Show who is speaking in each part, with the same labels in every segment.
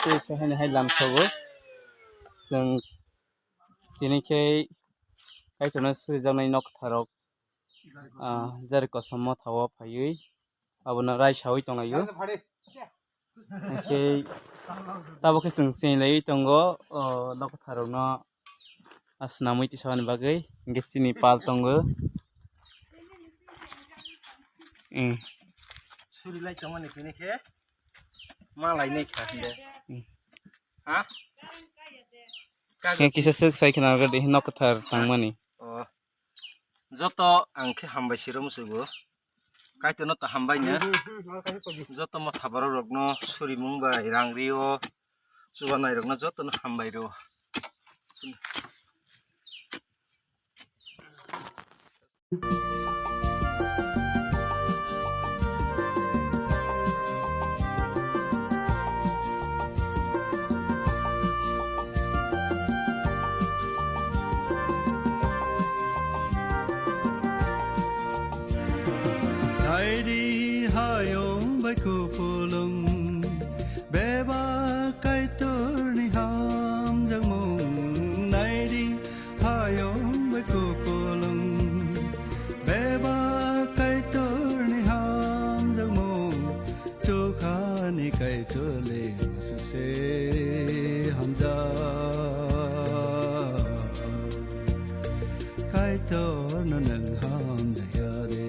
Speaker 1: tê sẽ hay làm sầu जों दिनैखै कायटनो सुजानाय नक थारक जार कसम थावा फायै abona rai sawi tongayo ओमफ्राय ताबोखै जों सेलाय tongo नक थारकनो asna muiti sawan bagai gesini pal tongo
Speaker 2: suri lai tongo ni kini ke malai nei khande ha
Speaker 1: yang kisah sai kenal gede nok thar tangmani
Speaker 2: joto angke hambai sirom sugo kaitono to hambai ne joto mo thabaro rogno suri mungbai rangrio subanai rogno joto no hambai ro
Speaker 3: Di hayong bay kupulong beba kai tur ni ham jang mong nai di hayong bay kupulong beba kai tur ni ham jang mong chu kha ni kai tur le su se ham ja kai tur na nang ham ja ya de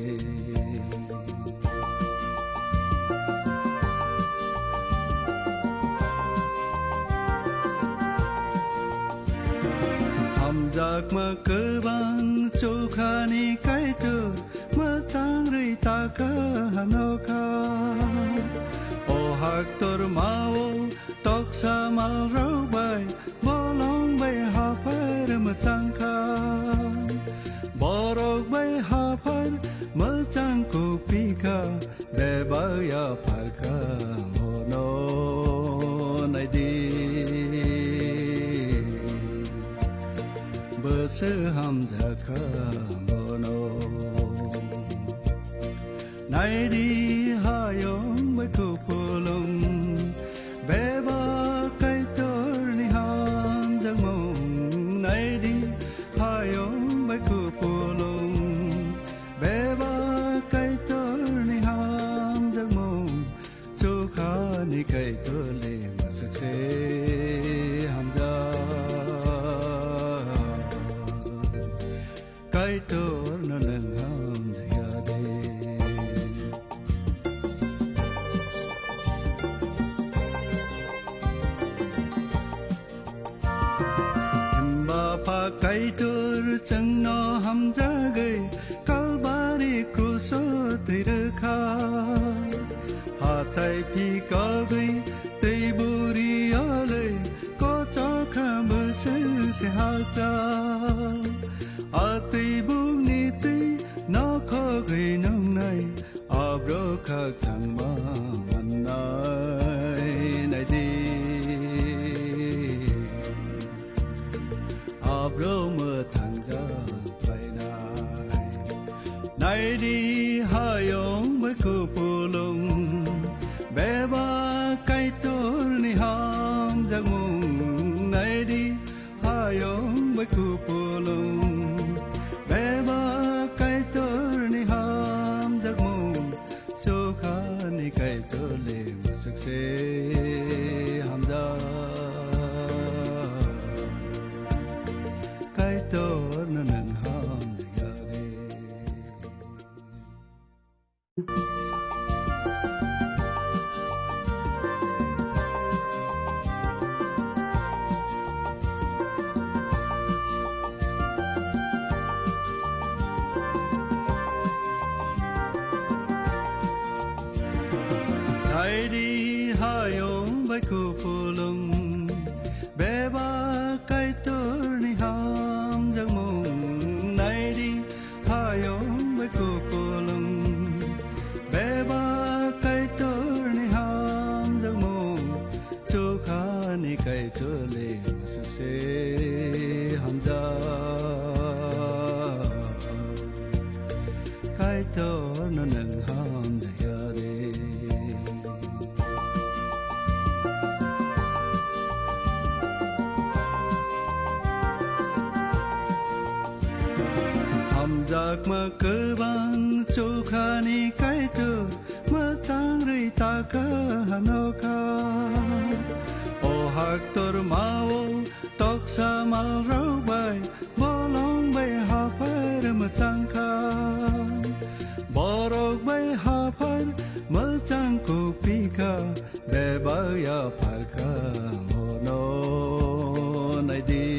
Speaker 3: jak ma kebang chokani kaito ma changri ta ka hanoka o hak tor mao tok sa mal ro bai bolong bai ha par ma changka borok bai ha par ma chang ku pika be ba ya par ka mono nai di bơ ham giờ khờ mono nay đi hayong bay khu pulung bé ba cây tor ni ham giờ mong nay đi hayong bay khu pulung bé ba cây tor ni ham giờ mong chu kha ni cây tor le ma sak se ham giờ kai tor na nang ham ja de himba pa kai tor chang no ham ja gai kalbari kuso tir kha ha thai phi ka gai tei buri ale ko cha kha bu se ha cha ati bung ni ti nó khó gây nông này abro khắc sang ma man này đi abro mơ thang ra phải này đi hayong với khu pulung bé ba cây tor ni ham giang mong này đi hayong với khu pulung kai to le ma sak se ham ja kai to na nan ham ja de đi hayong bay khu pulung bé ba cây tor ni ham jang mong nay đi hayong bay khu pulung bé ba cây tor ni ham jang mong chu kha ni kai tor le ma su se ham ja kai tor na nang ham ja ya de Jakma kebang cukhani kaitu Macang rita kahanoka O haktor mau tok samal raubai Bolong bay hafar macangka Borok bay hafar macangku pika Bebaya parka mono naidi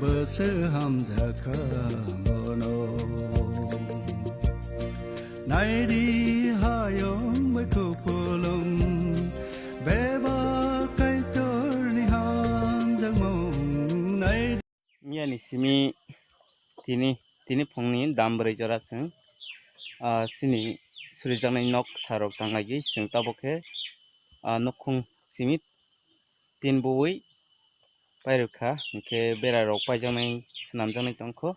Speaker 3: Beseham jaka mono Naidi hayong bekupulung Beba kaitor ni ham jangmong Naidi
Speaker 1: 미안이 심이 디니 봉니 남브레 저라승 시니 수리장의 넉 타록 당하기 승 따복해 녹콩 심이 딘보의 바이르카 이렇게 베라록 바이장의 스남장의 덩커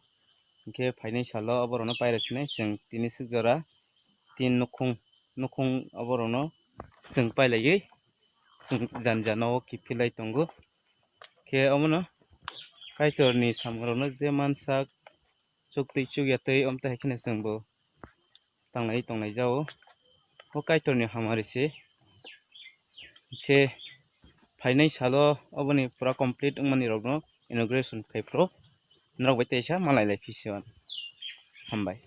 Speaker 1: 이렇게 파이낸셜러 어버로는 바이러스네 승 디니 스저라 딘 녹콩 어버로는 승 바이라기 승 잔자노 기필라이 덩고 게 어머나 Kaitorni samrono zeman sak chukti chugyatei omta hekine sengbo tangnai jao o kaitorni hamarisi ke phainai salo oboni pura complete ungmani rogno inauguration khaipro norok baitesa malai lai phision hambai